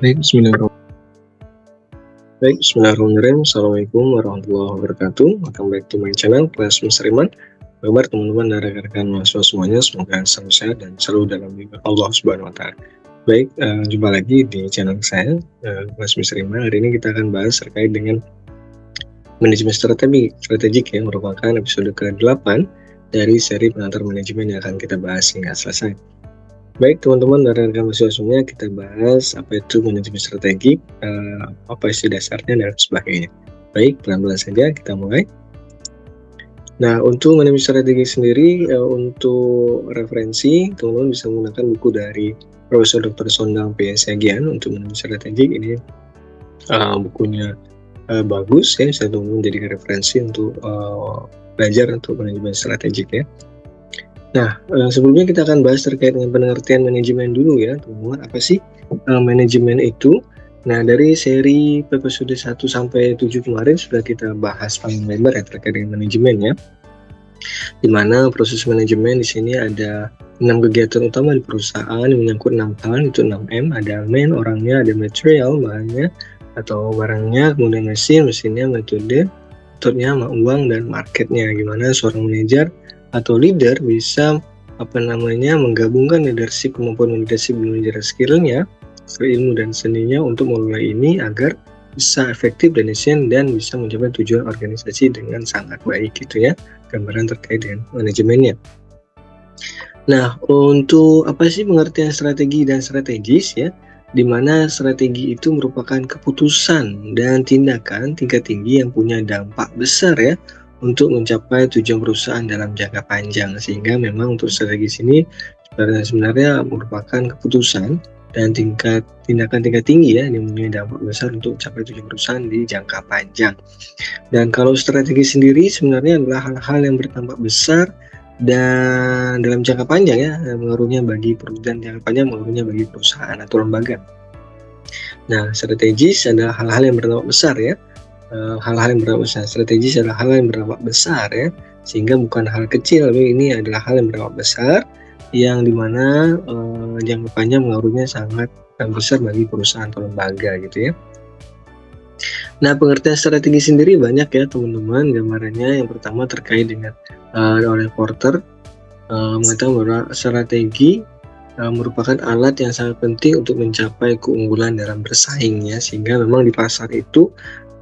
Bismillahirrahmanirrahim. Assalamualaikum warahmatullahi wabarakatuh. Welcome back to my channel, Kelas Mr. Iman. Kabar teman-teman dan rekan-rekan mahasiswa semuanya, semoga selalu sehat dan selalu dalam lindungan Allah Subhanahu wa Ta'ala. Baik, jumpa lagi di channel saya, Kelas Mr. Iman. Hari ini kita akan bahas terkait dengan manajemen strategik yang merupakan episode ke-8 dari seri pengantar manajemen yang akan kita bahas hingga selesai. Baik teman-teman dan rekan-rekan mahasiswa semuanya, kita bahas apa itu manajemen strategik, apa isi dasarnya dan sebagainya. Baik, pelan-pelan saja kita mulai. Nah, untuk manajemen strategi sendiri, untuk referensi, teman-teman bisa menggunakan buku dari Profesor Dr. Sondang P.S. Yagian untuk manajemen strategik. Ini bukunya bagus ya, bisa teman-teman jadikan referensi untuk belajar untuk manajemen strategik ya. Nah, sebelumnya kita akan bahas terkait dengan pengertian manajemen dulu ya, teman-teman. Apa sih manajemen itu? Nah, dari seri episode 1 sampai 7 kemarin sudah kita bahas panjang lebar ya terkait dengan manajemen ya. Di mana proses manajemen di sini ada 6 kegiatan utama di perusahaan yang menyangkut 6 hal, itu 6M, ada man, orangnya, ada material, bahannya atau barangnya, kemudian mesinnya, metodenya, uang dan marketnya. Gimana seorang manajer atau leader bisa menggabungkan leadership, kemampuan leadership manajer skillnya, ilmu dan seninya untuk memulai ini agar bisa efektif dan efisien dan bisa mencapai tujuan organisasi dengan sangat baik gitu ya, gambaran terkait dengan manajemennya. Nah, untuk apa sih pengertian strategi dan strategis ya, di mana strategi itu merupakan keputusan dan tindakan tingkat tinggi yang punya dampak besar ya untuk mencapai tujuan perusahaan dalam jangka panjang, sehingga memang untuk strategi ini sebenarnya merupakan keputusan dan tindakan tingkat tinggi ya yang mempunyai dampak besar untuk mencapai tujuan perusahaan di jangka panjang. Dan kalau strategi sendiri sebenarnya adalah hal-hal yang berdampak besar dan dalam jangka panjang ya, mengaruhnya bagi perusahaan atau lembaga. Nah, strategis adalah hal-hal yang berdampak besar ya. Strategis adalah hal yang berdampak besar ya, sehingga bukan hal kecil, tapi ini adalah hal yang berdampak besar yang dimana jangka panjang mengaruhnya sangat besar bagi perusahaan atau lembaga gitu ya. Nah, pengertian strategi sendiri banyak ya teman-teman. Gambarannya yang pertama terkait dengan oleh Porter mengatakan bahwa strategi merupakan alat yang sangat penting untuk mencapai keunggulan dalam bersaing ya, sehingga memang di pasar itu,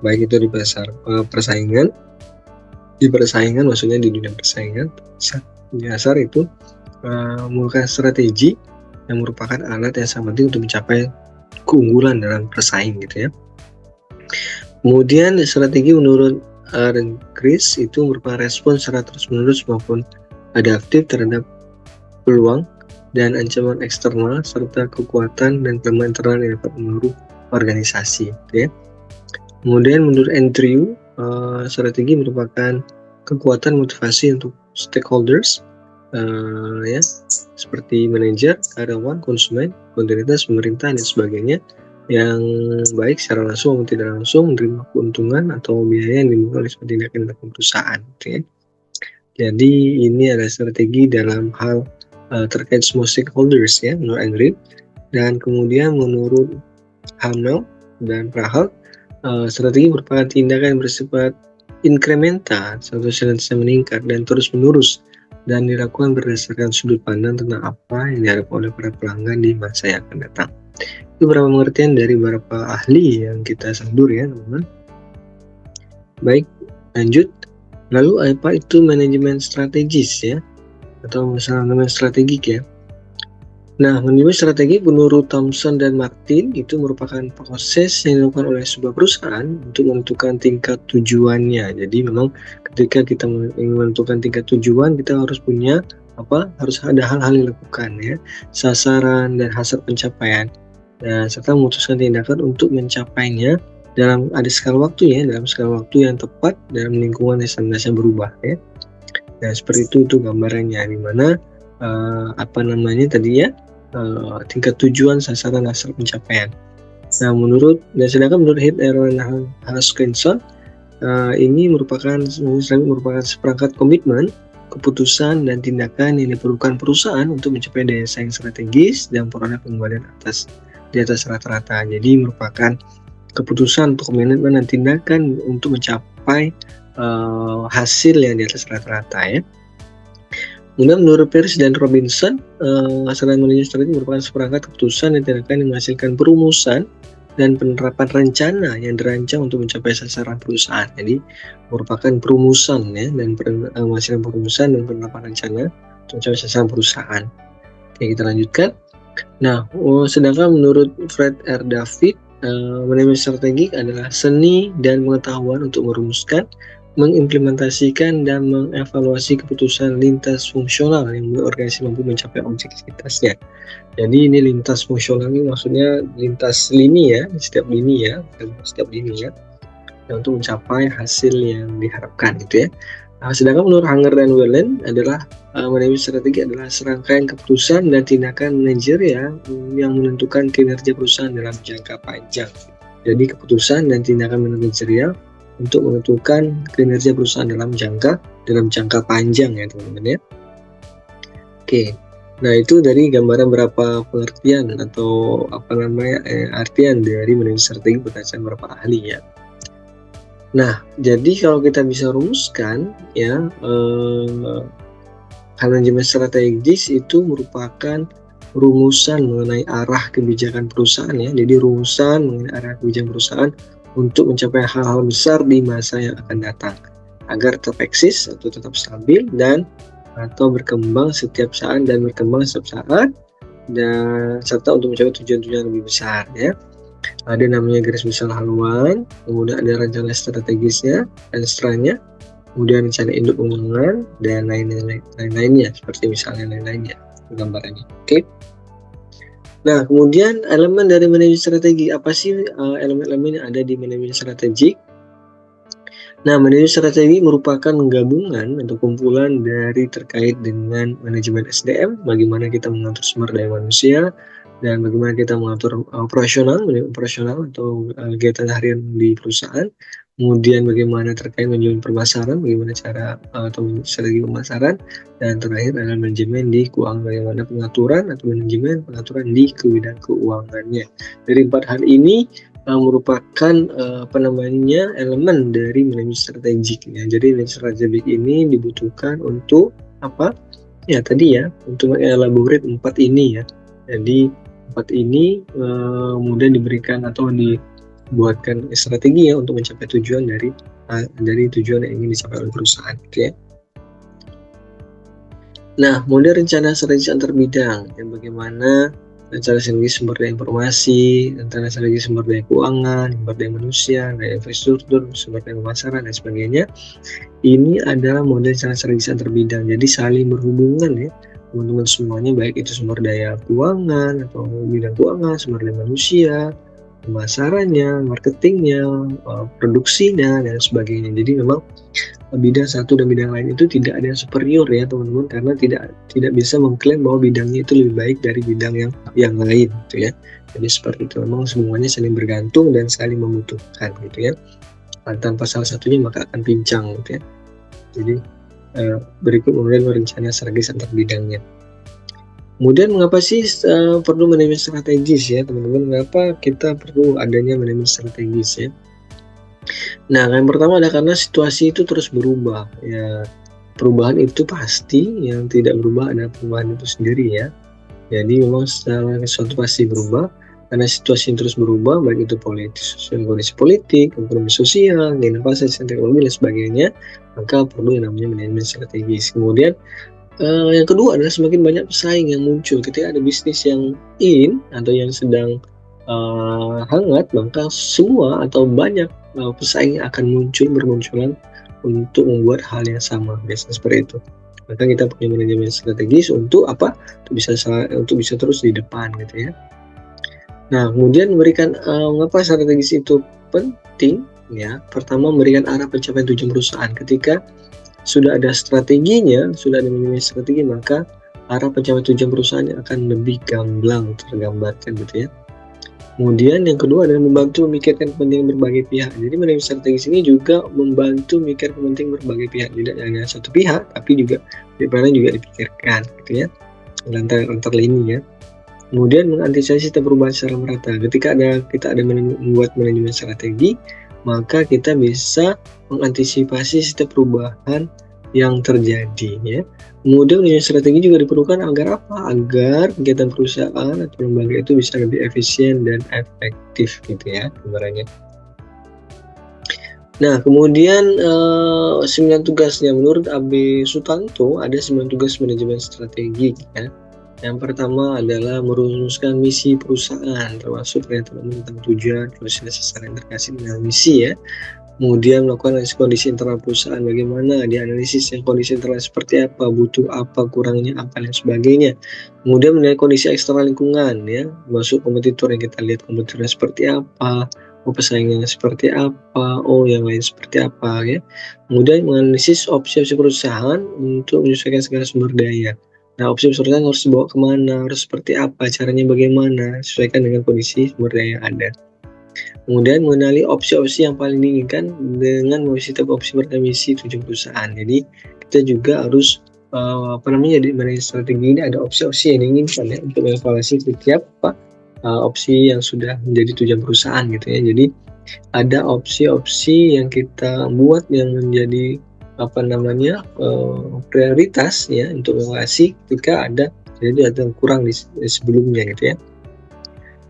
baik itu di pasar persaingan, maksudnya di dunia persaingan, di pasar itu merupakan strategi yang merupakan alat yang sangat penting untuk mencapai keunggulan dalam bersaing gitu ya. Kemudian strategi menurut Chris itu merupakan respons secara terus-menerus maupun adaptif terhadap peluang dan ancaman eksternal serta kekuatan dan kelemahan internal yang dapat menurut organisasi gitu ya. Kemudian menurut Andrew, strategi merupakan kekuatan motivasi untuk stakeholders ya, seperti manajer, karyawan, konsumen, otoritas, pemerintah dan sebagainya, yang baik secara langsung maupun tidak langsung menerima keuntungan atau biaya yang dimiliki oleh suatu tindakan perusahaan gitu ya. Jadi ini adalah strategi dalam hal terkait semua stakeholders ya, menurut Andrew. Dan kemudian menurut Hamel dan Prahal, strategi merupakan tindakan yang bersifat inkremental, satu senantiasa meningkat dan terus menerus, dan dilakukan berdasarkan sudut pandang tentang apa yang diharapkan oleh para pelanggan di masa yang akan datang. Itu beberapa pengertian dari beberapa ahli yang kita sandur ya teman-teman. Baik, lanjut. Lalu apa itu manajemen strategis ya, atau manajemen strategik ya. Nah, manajemen strategi menurut Thomson dan Martin itu merupakan proses yang dilakukan oleh sebuah perusahaan untuk menentukan tingkat tujuannya. Jadi memang ketika kita ingin menentukan tingkat tujuan, kita harus harus ada hal-hal yang dilakukan ya, sasaran dan hasil pencapaian. Nah, serta memutuskan tindakan untuk mencapainya dalam skala waktu ya, dalam skala waktu yang tepat dalam lingkungan yang senantiasa berubah ya. Nah, seperti itu gambarannya, di mana tingkat tujuan, sasaran, hasil pencapaian. Nah, sedangkan menurut Heath, Aaron, dan Haskinson, ini merupakan seperangkat komitmen, keputusan, dan tindakan yang diperlukan perusahaan untuk mencapai daya saing strategis dan peroleh pengembalian atas di atas rata-rata. Jadi merupakan keputusan untuk manajemen dan tindakan untuk mencapai hasil yang di atas rata-rata ya. Kemudian menurut Peirce dan Robinson, selain manajemen strategi merupakan seperangkat keputusan dan tindakan yang menghasilkan perumusan dan penerapan rencana yang dirancang untuk mencapai sasaran perusahaan. Jadi merupakan perumusan ya, dan menghasilkan perumusan dan penerapan rencana untuk mencapai sasaran perusahaan. Oke, kita lanjutkan. Nah, sedangkan menurut Fred R. David, manajemen strategik adalah seni dan pengetahuan untuk merumuskan, mengimplementasikan, dan mengevaluasi keputusan lintas fungsional yang membuat organisasi mampu mencapai objektivitasnya. Jadi ini lintas fungsional ini maksudnya lintas lini ya, setiap lini ya, untuk mencapai hasil yang diharapkan gitu ya. Nah, sedangkan menurut Hanger dan Whelan adalah manajemen strategi adalah serangkaian keputusan dan tindakan manajerial yang menentukan kinerja perusahaan dalam jangka panjang. Jadi keputusan dan tindakan manajerial untuk menentukan kinerja perusahaan dalam jangka panjang ya teman-teman ya. Oke, nah itu dari gambaran berapa pengertian atau artian dari manajemen strategi berdasarkan beberapa ahli ya. Nah, jadi kalau kita bisa rumuskan ya, manajemen strategis itu merupakan rumusan mengenai arah kebijakan perusahaan ya. Jadi rumusan mengenai arah kebijakan perusahaan untuk mencapai hal-hal besar di masa yang akan datang agar tetap eksis atau tetap stabil dan atau berkembang setiap saat dan serta untuk mencapai tujuan-tujuan lebih besar ya. Ada namanya garis besar haluan, kemudian ada rencana strategisnya dan setelahnya, kemudian rencana induk pengembangan dan lain-lainnya seperti misalnya lain-lainnya gambarannya. Oke. Nah, kemudian elemen dari manajemen strategi, apa sih elemen-elemen yang ada di manajemen strategik? Nah, manajemen strategi merupakan gabungan atau kumpulan dari terkait dengan manajemen SDM, bagaimana kita mengatur sumber daya manusia, dan bagaimana kita mengatur operasional atau kegiatan harian di perusahaan. Kemudian bagaimana terkait manajemen pemasaran, bagaimana cara atau strategi pemasaran, dan terakhir adalah manajemen di keuangan, bagaimana pengaturan di bidang keuangannya. Dari 4 hal ini merupakan elemen dari manajemen strategik ya. Jadi manajemen strategik ini dibutuhkan untuk apa? Ya tadi ya, untuk mengelaborate 4 ini ya. Jadi 4 ini kemudian diberikan atau dibuatkan strategi ya untuk mencapai tujuan dari tujuan yang ingin dicapai oleh perusahaan gitu ya. Nah, kemudian rencana strategis antar bidang yang bagaimana rencana strategi sumber daya informasi, rencana strategi sumber daya keuangan, sumber daya manusia, daya infrastruktur, sumber daya pemasaran dan sebagainya. Ini adalah model rencana strategis antar bidang, jadi saling berhubungan ya teman-teman semuanya, baik itu sumber daya keuangan atau bidang keuangan, sumber daya manusia, pemasarannya, marketingnya, produksinya dan sebagainya. Jadi memang bidang satu dan bidang lain itu tidak ada yang superior ya teman-teman, karena tidak bisa mengklaim bahwa bidangnya itu lebih baik dari bidang yang lain gitu ya. Jadi seperti itu, memang semuanya saling bergantung dan saling membutuhkan gitu ya. Tanpa salah satunya maka akan pincang gitu ya. Jadi berikut kemudian rencana strategis antar bidangnya. Kemudian mengapa sih perlu manajemen strategis ya teman-teman? Mengapa kita perlu adanya manajemen strategis ya? Nah, yang pertama adalah karena situasi itu terus berubah ya. Perubahan itu pasti, yang tidak berubah adalah perubahan itu sendiri ya. Jadi memang secara sesuatu pasti berubah karena situasi yang terus berubah, baik itu kondisi politik, ekonomi sosial, inovasi, teknologi dan sebagainya, maka perlu yang namanya manajemen strategis. Kemudian yang kedua adalah semakin banyak pesaing yang muncul. Ketika ada bisnis yang atau yang sedang hangat, maka semua atau banyak pesaing akan bermunculan untuk membuat hal yang sama, biasanya seperti itu. Maka kita punya manajemen strategis untuk apa? Untuk bisa terus di depan gitu ya. Nah, kemudian memberikan mengapa strategis itu penting ya. Pertama, memberikan arah pencapaian tujuan perusahaan. Ketika sudah ada strateginya, sudah ada manajemen strategi, maka arah pencapaian tujuan perusahaan akan lebih gamblang tergambarkan gitu ya. Kemudian yang kedua adalah membantu memikirkan kepentingan berbagai pihak. Jadi manajemen strategis ini juga membantu memikirkan kepentingan berbagai pihak, tidak hanya satu pihak, tapi juga dipikirkan gitu ya, antar lini ya. Kemudian mengantisipasi setiap perubahan secara merata. Ketika kita ada membuat manajemen strategi, maka kita bisa mengantisipasi setiap perubahan yang terjadi ya. Kemudian manajemen strategi juga diperlukan agar apa? Agar kegiatan perusahaan atau lembaga itu bisa lebih efisien dan efektif gitu ya gambarannya. Nah, kemudian 9 tugasnya menurut AB Sutanto ada 9 tugas manajemen strategi ya. Yang pertama adalah merumuskan misi perusahaan, termasuk pernyataan umum tentang tujuan, proses sasaran terkait dengan misi ya. Kemudian melakukan analisis kondisi internal perusahaan, bagaimana dianalisis yang kondisi internal seperti apa, butuh apa, kurangnya apa, dan sebagainya. Kemudian menilai kondisi eksternal lingkungan ya, masuk kompetitor yang kita lihat kompetitornya seperti apa, pesaingnya seperti apa, yang lain seperti apa ya. Kemudian menganalisis opsi-opsi perusahaan untuk menyesuaikan segala sumber daya. Nah, opsi perusahaan harus dibawa kemana, harus seperti apa, caranya bagaimana, sesuaikan dengan kondisi sumber daya yang ada. Kemudian mengenali opsi-opsi yang paling diinginkan dengan mengisi setiap opsi beremisi tujuan perusahaan. Jadi kita juga harus di manajemen strategi ini ada opsi-opsi yang diinginkan ya untuk mengevaluasi setiap opsi yang sudah menjadi tujuan perusahaan gitu ya. Jadi ada opsi-opsi yang kita buat yang menjadi prioritas ya untuk mengevaluasi ketika ada yang kurang di sebelumnya gitu ya.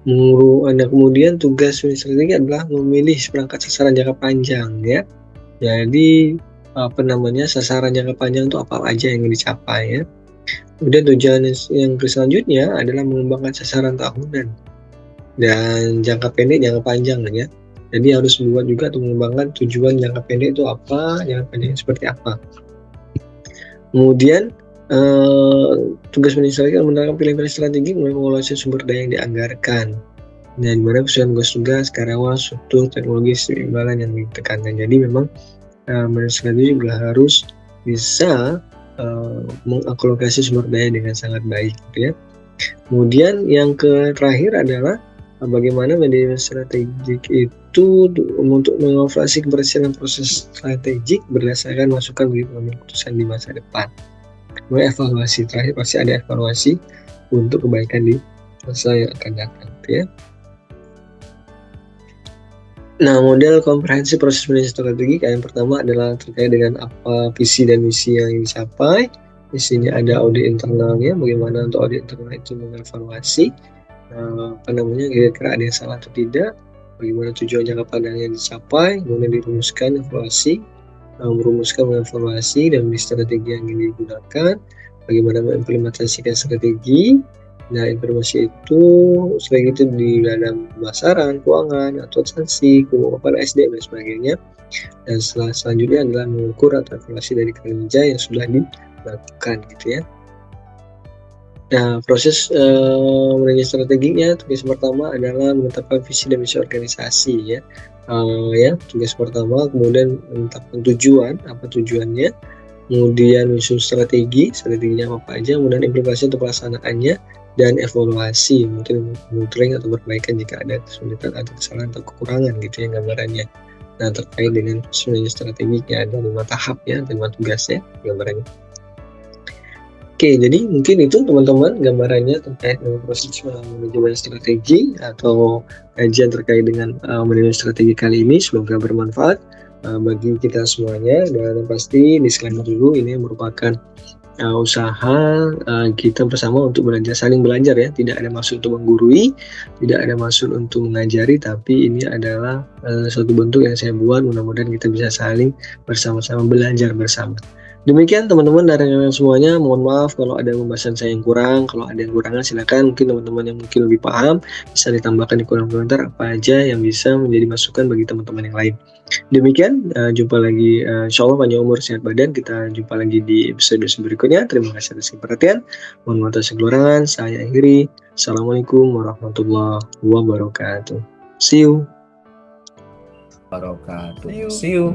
Kemudian tugas strategi adalah memilih perangkat sasaran jangka panjang ya. Jadi sasaran jangka panjang itu apa aja yang dicapai ya. Kemudian tujuan yang selanjutnya adalah mengembangkan sasaran tahunan dan jangka pendek, jangka panjang ya. Jadi harus membuat juga untuk mengembangkan tujuan jangka pendek itu apa, jangka panjang seperti apa. Kemudian tugas manajemen menerapkan pilihan-pilihan strategi mulai mengelola sumber daya yang dianggarkan. Nah, di mana kesulitan tugas-tugas, karyawan, struktur, teknologi, keseimbangan yang ditekankan. Jadi memang manajemen strategi juga harus bisa mengalokasi sumber daya dengan sangat baik gitu ya. Kemudian yang terakhir adalah bagaimana manajemen strategik itu untuk mengevaluasi keberhasilan proses strategik berdasarkan masukan bagi pengambil keputusan di masa depan. Kemudian evaluasi terakhir pasti ada evaluasi untuk kebaikan di masa yang akan datang ya. Nah, model komprehensif proses manajemen strategi yang pertama adalah terkait dengan apa visi dan misi yang dicapai. Di sini ada audit internalnya, bagaimana untuk audit internal itu mengevaluasi kira-kira ada yang salah atau tidak, bagaimana tujuan jangka panjang yang dicapai, kemudian dirumuskan evaluasi, merumuskan mengevaluasi dan strategi yang ingin digunakan, bagaimana mengimplementasikan strategi. Nah, informasi itu selain itu di dalam pemasaran, keuangan, atau sanksi, keuangan SDM dan sebagainya. Dan selanjutnya adalah mengukur atau evaluasi dari kinerja yang sudah dilakukan gitu ya. Nah, proses manajemen strateginya, tugas pertama adalah menetapkan visi dan misi organisasi ya. Tugas pertama, kemudian menetapkan tujuan, apa tujuannya, kemudian menyusun strateginya apa aja, kemudian implementasi untuk pelaksanaannya, dan evaluasi, mungkin monitoring atau perbaikan jika ada kesulitan atau kesalahan atau kekurangan gitu ya gambarannya. Nah, terkait dengan manajemen strateginya ada 5 tahap ya, 5 tugas ya gambarannya. Oke, jadi mungkin itu teman-teman gambarannya terkait dengan proses manajemen strategi atau kajian terkait dengan manajemen strategi kali ini. Semoga bermanfaat bagi kita semuanya, dan pasti disclaimer dulu ini merupakan usaha kita bersama untuk belajar, saling belajar ya. Tidak ada maksud untuk menggurui, tidak ada maksud untuk mengajari, tapi ini adalah suatu bentuk yang saya buat, mudah-mudahan kita bisa saling bersama-sama belajar bersama. Demikian teman-teman dari semuanya, mohon maaf kalau ada pembahasan saya yang kurang, kalau ada yang kurangan silakan mungkin teman-teman yang mungkin lebih paham bisa ditambahkan di kolom komentar apa aja yang bisa menjadi masukan bagi teman-teman yang lain. Demikian, jumpa lagi insyaallah panjang umur sehat badan, kita jumpa lagi di episode berikutnya. Terima kasih atas perhatian, mohon maaf atas kekurangan, saya akhiri. Assalamualaikum warahmatullahi wabarakatuh. See you. See you.